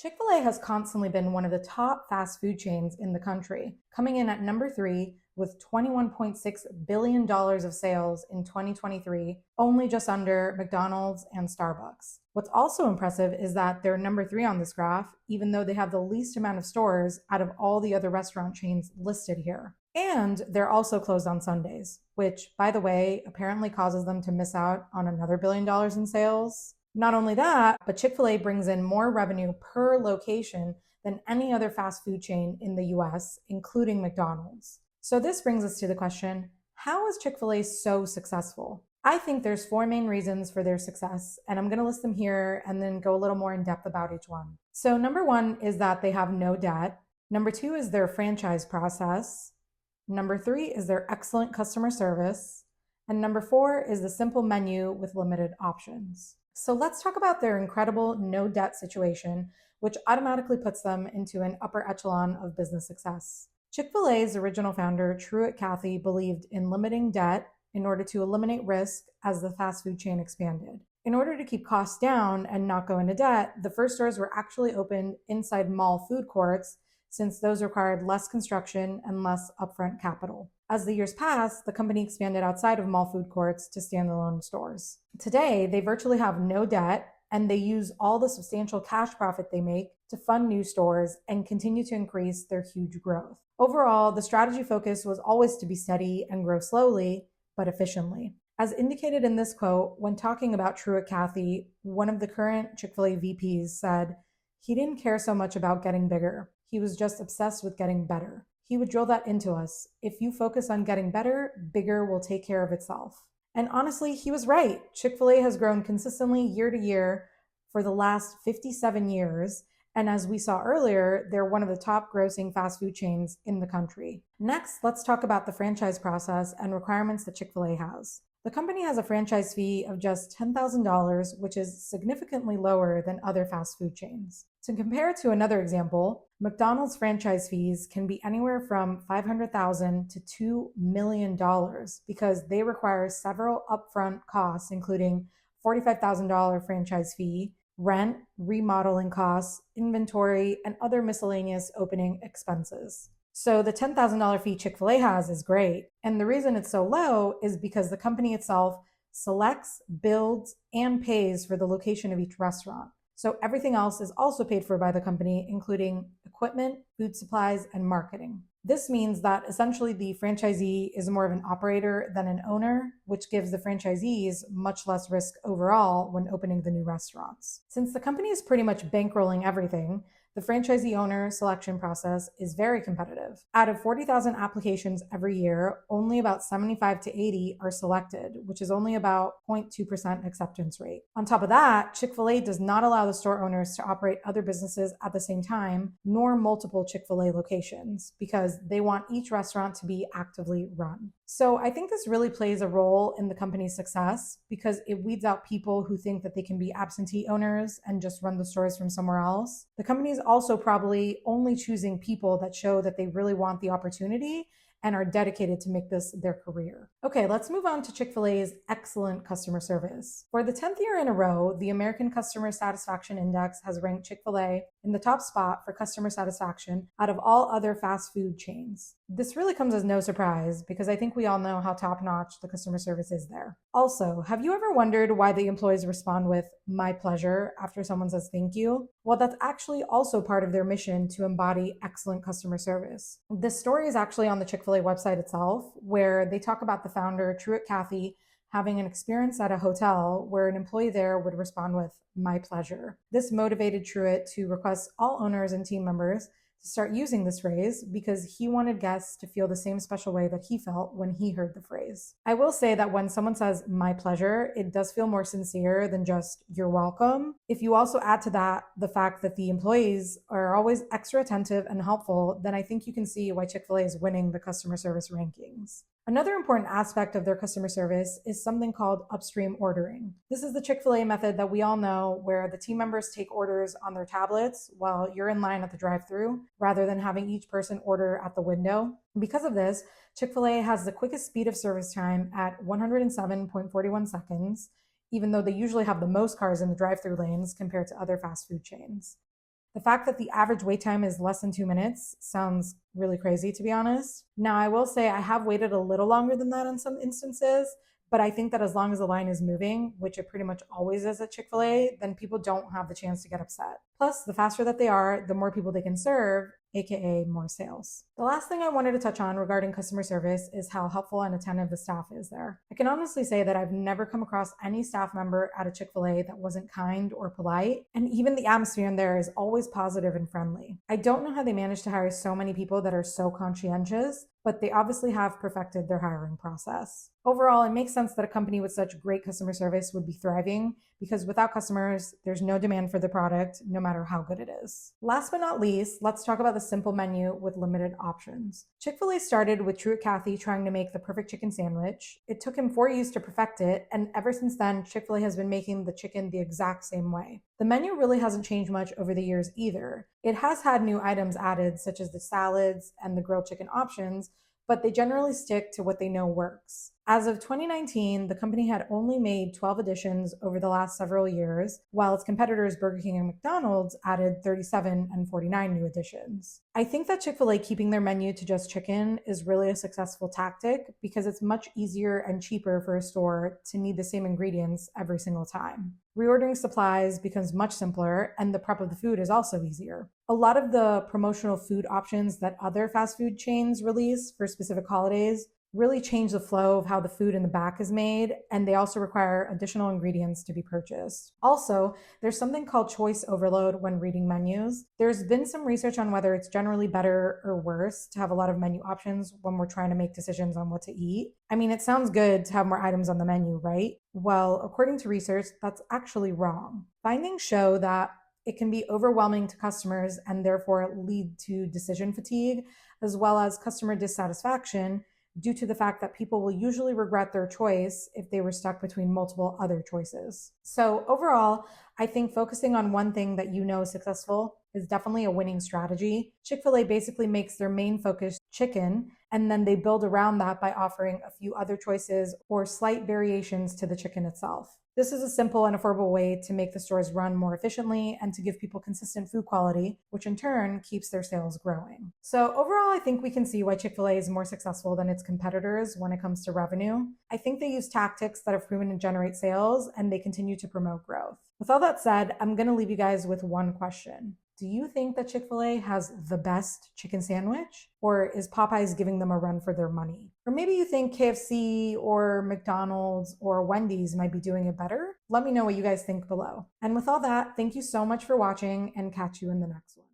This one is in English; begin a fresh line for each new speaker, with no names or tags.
Chick-fil-A has constantly been one of the top fast food chains in the country, coming in at number 3 with $21.6 billion of sales in 2023, only just under McDonald's and Starbucks. What's also impressive is that they're number 3 on this graph, even though they have the least amount of stores out of all the other restaurant chains listed here. And they're also closed on Sundays, which, by the way, apparently causes them to miss out on another $1 billion in sales. Not only that, but Chick-fil-A brings in more revenue per location than any other fast food chain in the US, including McDonald's. So this brings us to the question, how is Chick-fil-A so successful? I think there's 4 main reasons for their success, and I'm going to list them here and then go a little more in depth about each one. So number 1 is that they have no debt. Number 2 is their franchise process. Number 3 is their excellent customer service. And number 4 is the simple menu with limited options. So let's talk about their incredible no debt situation, which automatically puts them into an upper echelon of business success. Chick-fil-A's original founder, Truett Cathy, believed in limiting debt in order to eliminate risk as the fast food chain expanded. In order to keep costs down and not go into debt, the first stores were actually opened inside mall food courts, since those required less construction and less upfront capital. As the years passed, the company expanded outside of mall food courts to standalone stores. Today, they virtually have no debt, and they use all the substantial cash profit they make to fund new stores and continue to increase their huge growth. Overall, the strategy focus was always to be steady and grow slowly, but efficiently. As indicated in this quote, when talking about Truett Cathy, one of the current Chick-fil-A VPs said, "He didn't care so much about getting bigger. He was just obsessed with getting better. He would drill that into us. If you focus on getting better, bigger will take care of itself." And honestly, he was right. Chick-fil-A has grown consistently year to year for the last 57 years. And as we saw earlier, they're one of the top grossing fast food chains in the country. Next, let's talk about the franchise process and requirements that Chick-fil-A has. The company has a franchise fee of just $10,000, which is significantly lower than other fast food chains. To compare to another example, McDonald's franchise fees can be anywhere from $500,000 to $2 million because they require several upfront costs, including $45,000 franchise fee, rent, remodeling costs, inventory, and other miscellaneous opening expenses. So the $10,000 fee Chick-fil-A has is great. And the reason it's so low is because the company itself selects, builds, and pays for the location of each restaurant. So everything else is also paid for by the company, including equipment, food supplies, and marketing. This means that essentially the franchisee is more of an operator than an owner, which gives the franchisees much less risk overall when opening the new restaurants. Since the company is pretty much bankrolling everything, the franchisee owner selection process is very competitive. Out of 40,000 applications every year, only about 75 to 80 are selected, which is only about 0.2% acceptance rate. On top of that, Chick-fil-A does not allow the store owners to operate other businesses at the same time, nor multiple Chick-fil-A locations, because they want each restaurant to be actively run. So I think this really plays a role in the company's success because it weeds out people who think that they can be absentee owners and just run the stores from somewhere else. The company is also probably only choosing people that show that they really want the opportunity and are dedicated to make this their career. Okay, let's move on to Chick-fil-A's excellent customer service. For the 10th year in a row, the American Customer Satisfaction Index has ranked Chick-fil-A in the top spot for customer satisfaction out of all other fast food chains. This really comes as no surprise because I think we all know how top-notch the customer service is there. Also, have you ever wondered why the employees respond with "my pleasure" after someone says thank you? Well, that's actually also part of their mission to embody excellent customer service. This story is actually on the Chick-fil-A website itself, where they talk about the founder, Truett Cathy, having an experience at a hotel where an employee there would respond with "my pleasure." This motivated Truett to request all owners and team members to start using this phrase because he wanted guests to feel the same special way that he felt when he heard the phrase. I will say that when someone says "my pleasure," it does feel more sincere than just "you're welcome." If you also add to that the fact that the employees are always extra attentive and helpful, then I think you can see why Chick-fil-A is winning the customer service rankings. Another important aspect of their customer service is something called Upstream Ordering. This is the Chick-fil-A method that we all know, where the team members take orders on their tablets while you're in line at the drive-thru, rather than having each person order at the window. Because of this, Chick-fil-A has the quickest speed of service time at 107.41 seconds, even though they usually have the most cars in the drive-thru lanes compared to other fast food chains. The fact that the average wait time is less than 2 minutes sounds really crazy, to be honest. Now, I will say I have waited a little longer than that in some instances, but I think that as long as the line is moving, which it pretty much always is at Chick-fil-A, then people don't have the chance to get upset. Plus, the faster that they are, the more people they can serve, aka more sales. The last thing I wanted to touch on regarding customer service is how helpful and attentive the staff is there. I can honestly say that I've never come across any staff member at a Chick-fil-A that wasn't kind or polite, and even the atmosphere in there is always positive and friendly. I don't know how they manage to hire so many people that are so conscientious, but they obviously have perfected their hiring process. Overall, it makes sense that a company with such great customer service would be thriving, because without customers, there's no demand for the product, no matter how good it is. Last but not least, let's talk about the simple menu with limited options. Chick-fil-A started with Truett Cathy trying to make the perfect chicken sandwich. It took him 4 years to perfect it, and ever since then, Chick-fil-A has been making the chicken the exact same way. The menu really hasn't changed much over the years either. It has had new items added, such as the salads and the grilled chicken options, but they generally stick to what they know works. As of 2019, the company had only made 12 additions over the last several years, while its competitors Burger King and McDonald's added 37 and 49 new additions. I think that Chick-fil-A keeping their menu to just chicken is really a successful tactic because it's much easier and cheaper for a store to need the same ingredients every single time. Reordering supplies becomes much simpler, and the prep of the food is also easier. A lot of the promotional food options that other fast food chains release for specific holidays really change the flow of how the food in the back is made, and they also require additional ingredients to be purchased. Also, there's something called choice overload when reading menus. There's been some research on whether it's generally better or worse to have a lot of menu options when we're trying to make decisions on what to eat. I mean, it sounds good to have more items on the menu, right? Well, according to research, that's actually wrong. Findings show that it can be overwhelming to customers and therefore lead to decision fatigue, as well as customer dissatisfaction, due to the fact that people will usually regret their choice if they were stuck between multiple other choices. So overall, I think focusing on one thing that you know is successful is definitely a winning strategy. Chick-fil-A basically makes their main focus chicken, and then they build around that by offering a few other choices or slight variations to the chicken itself. This is a simple and affordable way to make the stores run more efficiently and to give people consistent food quality, which in turn keeps their sales growing. So overall, I think we can see why Chick-fil-A is more successful than its competitors when it comes to revenue. I think they use tactics that have proven to generate sales, and they continue to promote growth. With all that said, I'm going to leave you guys with one question. Do you think that Chick-fil-A has the best chicken sandwich, or is Popeyes giving them a run for their money? Or maybe you think KFC or McDonald's or Wendy's might be doing it better? Let me know what you guys think below. And with all that, thank you so much for watching, and catch you in the next one.